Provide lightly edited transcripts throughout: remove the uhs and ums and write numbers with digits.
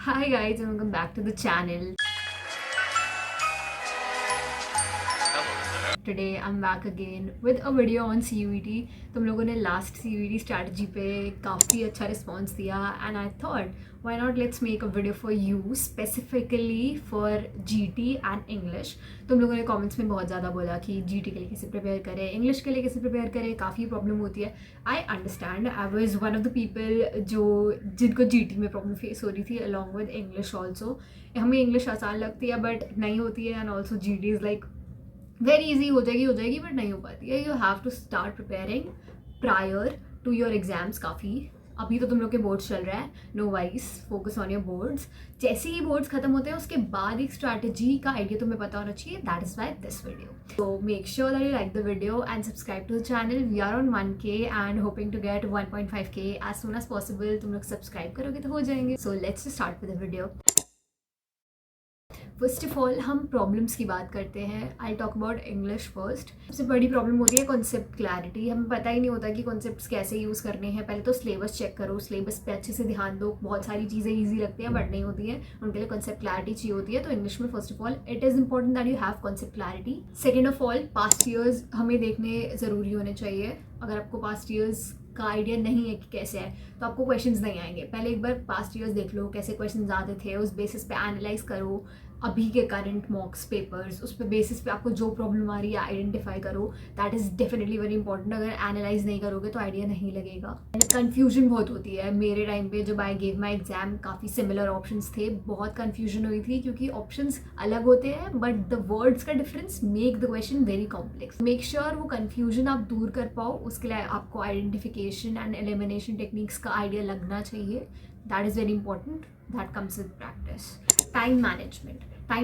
Hi guys and welcome back to the channel. Today I'm back again with a video on CUET. तुम लोगों ने last CUET strategy पे काफ़ी अच्छा response दिया and I thought why not let's make a video for you specifically for GT and English. तुम लोगों ने कमेंट्स में बहुत ज़्यादा बोला कि GT के लिए कैसे प्रिपेयर करें, इंग्लिश के लिए कैसे प्रिपेयर करें, काफ़ी प्रॉब्लम होती है. I understand. I was one of the people जिनको GT में प्रॉब्लम फेस हो रही थी अलॉन्ग विद इंग्लिश ऑल्सो. हमें इंग्लिश आसान लगती है बट नहीं होती है and also GT is like very easy हो जाएगी बट नहीं हो पाती है. You have to start preparing prior to your exams. काफ़ी अभी तो तुम लोग के बोर्ड्स चल रहा है, no wise, focus on your boards. जैसे ही बोर्ड्स खत्म होते हैं उसके बाद एक स्ट्रैटेजी का आइडिया तुम्हें पता होना चाहिए. That is why this video. So make sure that you like the video and subscribe to the channel. We are on 1K and hoping to get 1.5K as soon as possible. तुम लोग subscribe करोगे तो हो जाएंगे. So let's start with the video. First of all हम problems की बात करते हैं. I talk about English first. सबसे बड़ी प्रॉब्लम होती है कॉन्सेप्ट क्लैरिटी. हमें पता ही नहीं होता कि कॉन्सेप्ट्स कैसे यूज़ करने हैं. पहले तो सिलेबस चेक करो, सिलेबस पे अच्छे से ध्यान दो. बहुत सारी चीज़ें ईजी लगती हैं बट नहीं होती हैं, उनके लिए कॉन्सेप्ट क्लैरिटी चाहिए होती है. तो इंग्लिश में first of all it is important that you have concept clarity. Second of all past years हमें देखने ज़रूरी होने चाहिए. अगर आपको पास्ट ईयर्स का आइडिया नहीं है कि कैसे है तो आपको क्वेश्चंस नहीं आएंगे. पहले एक बार पास्ट ईयर्स देख लो कैसे क्वेश्चंस आते थे, उस बेसिस पे एनालाइज करो अभी के करंट मॉक्स पेपर्स. उस पे बेसिस पे आपको जो प्रॉब्लम आ रही है आइडेंटिफाई करो. That is definitely very important. अगर एनालाइज नहीं करोगे तो आइडिया नहीं लगेगा. कन्फ्यूजन बहुत होती है. मेरे टाइम पे जब आई गेव माई एग्जाम काफ़ी सिमिलर ऑप्शंस थे, बहुत कन्फ्यूजन हुई थी क्योंकि ऑप्शंस अलग होते हैं बट द वर्ड्स का difference make the question very complex. Make sure वो कन्फ्यूजन आप दूर कर पाओ. उसके लिए आपको आइडेंटिफिकेशन एंड एलिमिनेशन टेक्निक्स का आइडिया लगना चाहिए. That is very important. That comes with practice. Time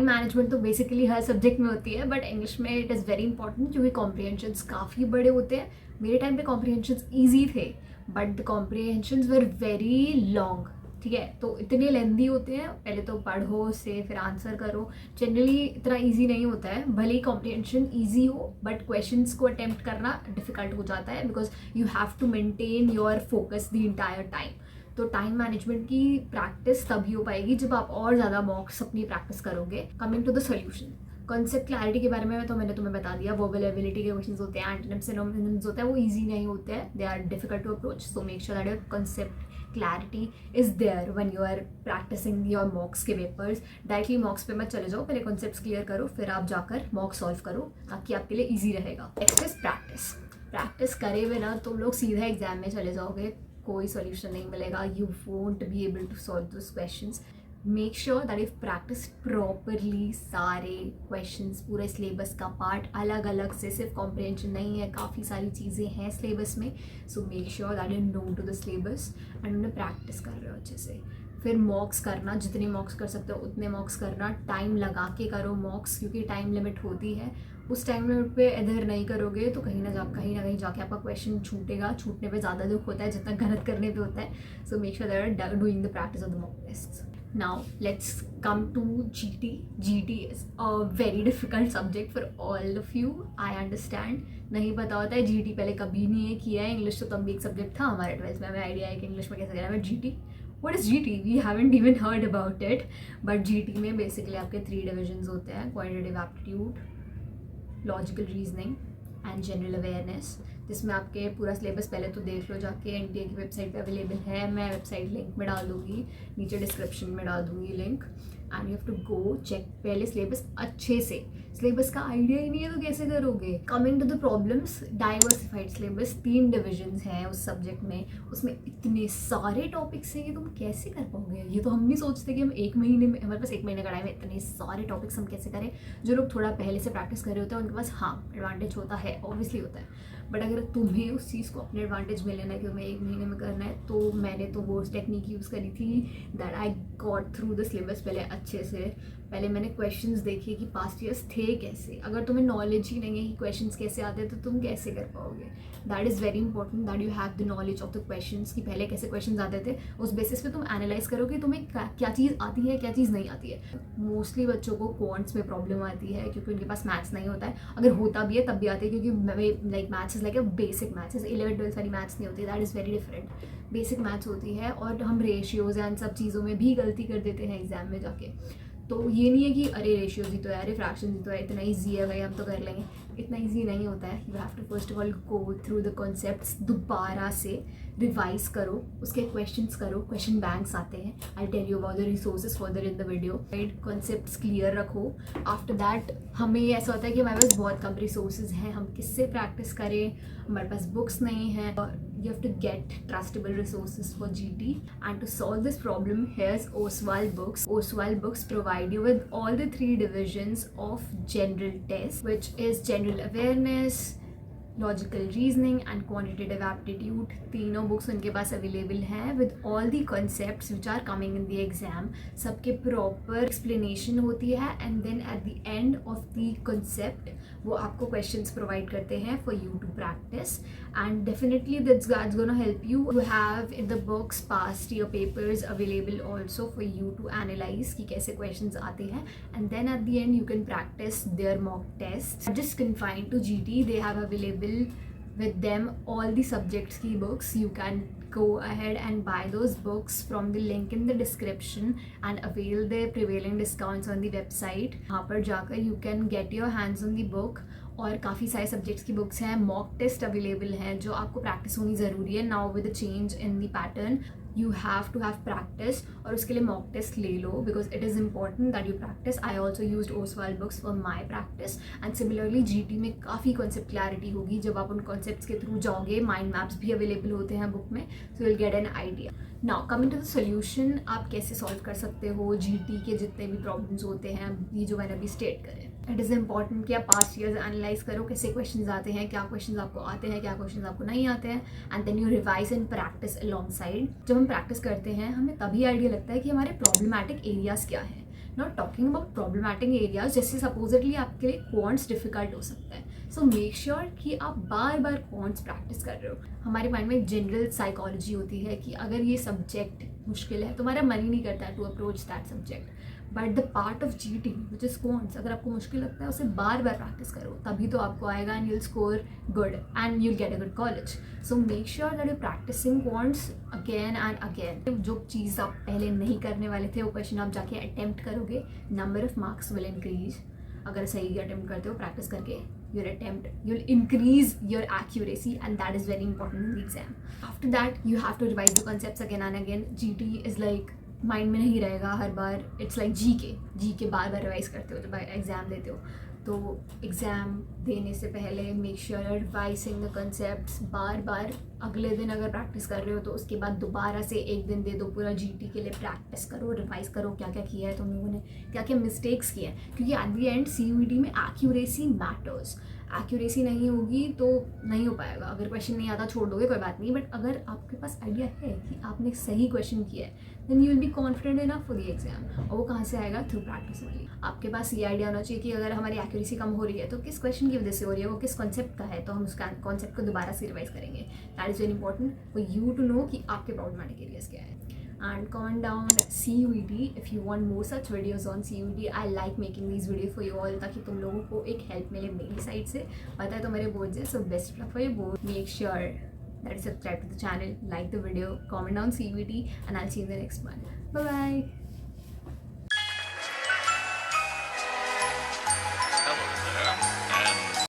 management तो बेसिकली हर सब्जेक्ट में होती है बट इंग्लिश में इट इज़ वेरी इंपॉर्टेंट क्योंकि कॉम्प्रिहेंशंस काफ़ी बड़े होते हैं. मेरे टाइम पे कॉम्प्रिहेंशंस ईजी थे but the comprehensions were very long. ठीक है, तो इतने लेंदी होते हैं. पहले तो पढ़ो से फिर आंसर करो. जनरली इतना ईजी नहीं होता है. भले ही कॉम्प्रिहेंशन ईजी हो बट क्वेश्चंस को अटेम्प्ट करना डिफिकल्ट हो जाता है because you have to maintain your focus the entire time. तो टाइम मैनेजमेंट की प्रैक्टिस तभी हो पाएगी जब आप और ज़्यादा मॉक्स अपनी प्रैक्टिस करोगे. Coming to the solution, concept clarity के बारे में तो मैंने तुम्हें बता दिया. वर्बल एबिलिटी के क्वेश्चंस होते हैं, एंटोनिम्स सिनोनिम्स होते हैं, वो इजी नहीं होते हैं. They are difficult to approach. So make sure that your concept clarity is there when you are practising your mocks के पेपर्स. डायरेक्टली मॉक्स पे मत चले जाओ, पहले कॉन्सेप्ट्स क्लियर करो फिर आप जाकर मॉक सॉल्व करो ताकि आपके लिए ईजी रहेगा. नेक्स्ट इज प्रैक्टिस करे बिना तुम लोग सीधा एग्जाम में चले जाओगे, कोई सॉल्यूशन नहीं मिलेगा. You won't be able to solve those questions. Make sure that if practice properly सारे क्वेश्चंस, पूरे सिलेबस का पार्ट अलग अलग से, सिर्फ कॉम्प्रिहेंशन नहीं है, काफ़ी सारी चीज़ें हैं सिलेबस में. So make sure that you know to the syllabus and उन्हें प्रैक्टिस कर रहे हो अच्छे से. फिर मॉक्स करना, जितने मॉक्स कर सकते हो उतने मॉक्स करना. टाइम लगा के करो मॉक्स क्योंकि टाइम लिमिट होती है. उस टाइम लिमिट पे इधर नहीं करोगे तो कहीं ना कहीं जाके आपका क्वेश्चन छूटेगा. छूटने पे ज़्यादा दुख होता है जितना गलत करने पे होता है. So make sure that you are doing the practice of the mock tests. Now let's come to GT. GT is a very difficult subject for all of you. I understand. नहीं पता होता है GT, पहले कभी नहीं किया है. English तो तब भी एक सब्जेक्ट था हमारे 12th में, हमें आइडिया है कि इंग्लिश में कैसे करना है. GT, what is GT? We haven't even heard about it. But GT में बेसिकली आपके 3 डिविजन्स होते हैं: quantitative aptitude, logical reasoning and general awareness. जिसमें आपके पूरा सिलेबस पहले तो देख लो जाके. NTA की वेबसाइट पे अवेलेबल है. मैं वेबसाइट लिंक में डाल दूँगी, नीचे डिस्क्रिप्शन में डाल दूँगी link. And you have to go check पहले सिलेबस अच्छे से. सिलेबस का आइडिया ही नहीं है तो कैसे करोगे. Coming to the problems, diversified syllabus, 3 divisions हैं उस सब्जेक्ट में. उसमें इतने सारे टॉपिक्स हैं कि तुम कैसे कर पाओगे. ये तो हम नहीं सोचते कि हम एक महीने में, हमारे पास एक महीने का टाइम है, इतने सारे टॉपिक्स हम कैसे करें. जो लोग थोड़ा पहले से प्रैक्टिस कर रहे होते हैं उनके पास हाँ एडवांटेज होता है, ऑब्वियसली होता है. बट अगर तुम्हें उस चीज़ को अपने एडवांटेज में लेना है कि तुम्हें एक महीने में करना है, तो मैंने तो वो टेक्निक यूज़ करी थी that I got through the syllabus पहले अच्छे से. पहले मैंने क्वेश्चंस देखे कि पास्ट ईयर्स थे कैसे। अगर तुम्हें नॉलेज ही नहीं है कि क्वेश्चंस कैसे आते हैं तो तुम कैसे कर पाओगे। That is very important that you have the knowledge of the questions कि पहले कैसे क्वेश्चंस आते थे। उस बेसिस पे तुम एनालाइज करो कि तुम्हें क्या चीज़ आती है क्या चीज़ नहीं आती है। मोस्टली बच्चों को क्वांट्स में प्रॉब्लम आती है क्योंकि उनके पास मैथ्स नहीं होता है। अगर होता भी है तब भी आती है क्योंकि like maths is like a basic maths, 11th-12th वाली मैथ्स नहीं होती, that is very different. Basic maths होती है और हम रेशियोज़ एंड सब चीज़ों में भी गलती कर देते हैं एग्जाम में जाके। तो ये नहीं है कि अरे रेशियोज ही तो है, अरे फ्रैक्शन ही तो है, इतना ईजी है भाई हम तो कर लेंगे। इतना ईजी नहीं होता है। You have to first of all go through the concepts, दोबारा से रिवाइज करो, उसके क्वेश्चंस करो, क्वेश्चन बैंक्स आते हैं। I tell you about the resources further in the video. Concepts clear रखो। आफ्टर दैट हमें ऐसा होता है कि हमारे पास बहुत कम रिसोर्सेज हैं, हम किससे प्रैक्टिस करें, हमारे पास बुक्स नहीं हैं। You have to get trustable resources for GT, and to solve this problem here's Oswald Books. Oswald Books provide you with all the 3 divisions of general test, which is general awareness, logical reasoning and quantitative aptitude. तीनों books उनके पास available हैं with all the concepts which are coming in the exam. सबके proper explanation होती है and then at the end of the concept वो आपको questions provide करते हैं for you to practise and definitely that's gonna help you to have in the books past year papers available also for you to analyse कि कैसे questions आते हैं and then at the end you can practise their mock test. Just confined to GT, they have available with them all the subjects की books. You can go ahead and buy those books from the link in the description and avail the prevailing discounts on the website. वहाँ पर जाकर you can get your hands on the book और काफ़ी सारे subjects की books हैं। Mock test available हैं जो आपको प्रैक्टिस होनी ज़रूरी है। Now with the change in the pattern you have to have practice और उसके लिए मॉक टेस्ट ले लो because it is important that you practice. I also used Oswaal books for my practice and similarly GT में काफ़ी concept clarity होगी जब आप उन कॉन्सेप्ट्स के थ्रू जाओगे। माइंड मैप्स भी अवेलेबल होते हैं बुक में, so will get an idea. Now coming to the solution, आप कैसे सॉल्व कर सकते हो GT के जितने भी प्रॉब्लम्स होते हैं ये जो मैंने अभी स्टेट करे। इट इज़ इंपॉर्टेंट कि आप पास्ट ईयर्स एनालाइज करो कैसे क्वेश्चंस आते हैं, क्या क्वेश्चंस आपको आते हैं, क्या क्वेश्चंस आपको नहीं आते हैं and then you revise and practise alongside. जब हम प्रैक्टिस करते हैं हमें तभी आइडिया लगता है कि हमारे प्रॉब्लमैटिक एरियाज़ क्या हैं। Not talking about problematic areas, जैसे सपोजिटली आपके लिए क्वांट्स डिफिकल्ट हो सकता है। सो मेक श्योर कि आप बार बार क्वांट्स प्रैक्टिस कर रहे हो। हमारे माइंड में एक जनरल साइकोलॉजी होती है कि अगर ये सब्जेक्ट मुश्किल है तुम्हारा मन ही नहीं करता है to approach that subject, but the part of GT which is quants, अगर आपको मुश्किल लगता है उसे बार बार प्रैक्टिस करो तभी तो आपको आएगा and you'll score good and you'll get a good college. So make sure that you practising quants again and again. जो चीज़ आप पहले नहीं करने वाले थे वो क्वेश्चन आप जाके अटेम्प्ट करोगे, number of marks will increase. अगर सही अटेम्प्ट करते हो प्रैक्टिस करके your attempt, you'll increase your accuracy and that is very important in the exam. After that you have to revise the concepts again and again. GT is like mind में नहीं रहेगा हर बार, it's like GK बार बार revise करते हो जब एग्ज़ाम देते हो। तो एग्ज़ाम देने से पहले make sure you revising the concepts बार बार। अगले दिन अगर प्रैक्टिस कर रहे हो तो उसके बाद दोबारा से एक दिन दे दो पूरा GT के लिए प्रैक्टिस करो, रिवाइज करो क्या क्या किया है तुम लोगों ने, क्या क्या मिस्टेक्स किए हैं, क्योंकि एट द एंड CUET में एक्यूरेसी मैटर्स। एक्यूरेसी नहीं होगी तो नहीं हो पाएगा। अगर क्वेश्चन नहीं आता छोड़ दोगे कोई बात नहीं, बट अगर आपके पास आइडिया है कि आपने सही क्वेश्चन किया है then you will be confident enough for the exam. और वो कहाँ से आएगा? Through practice only. आपके पास ये आइडिया होना चाहिए कि अगर हमारी एक्यूरेसी कम हो रही है तो किस क्वेश्चन की वजह से हो रही है, वो किस कॉन्सेप्ट का है, तो हम उसका कॉन्सेप्ट को दोबारा से रिवाइज करेंगे। That is very important for you to know कि आपके प्रॉब्लमैटिक एरियाज क्या है। And comment down CUET if you want more such videos on CUET. I like making these videos for you all ताकि तुम लोगों को एक हेल्प मिले मेरी साइड से। पता है तो मेरे बोर्ड्स है, so best luck for your board. Make sure that you subscribe to the channel, like the video, comment down CUET and I'll see you in the next one. Bye bye.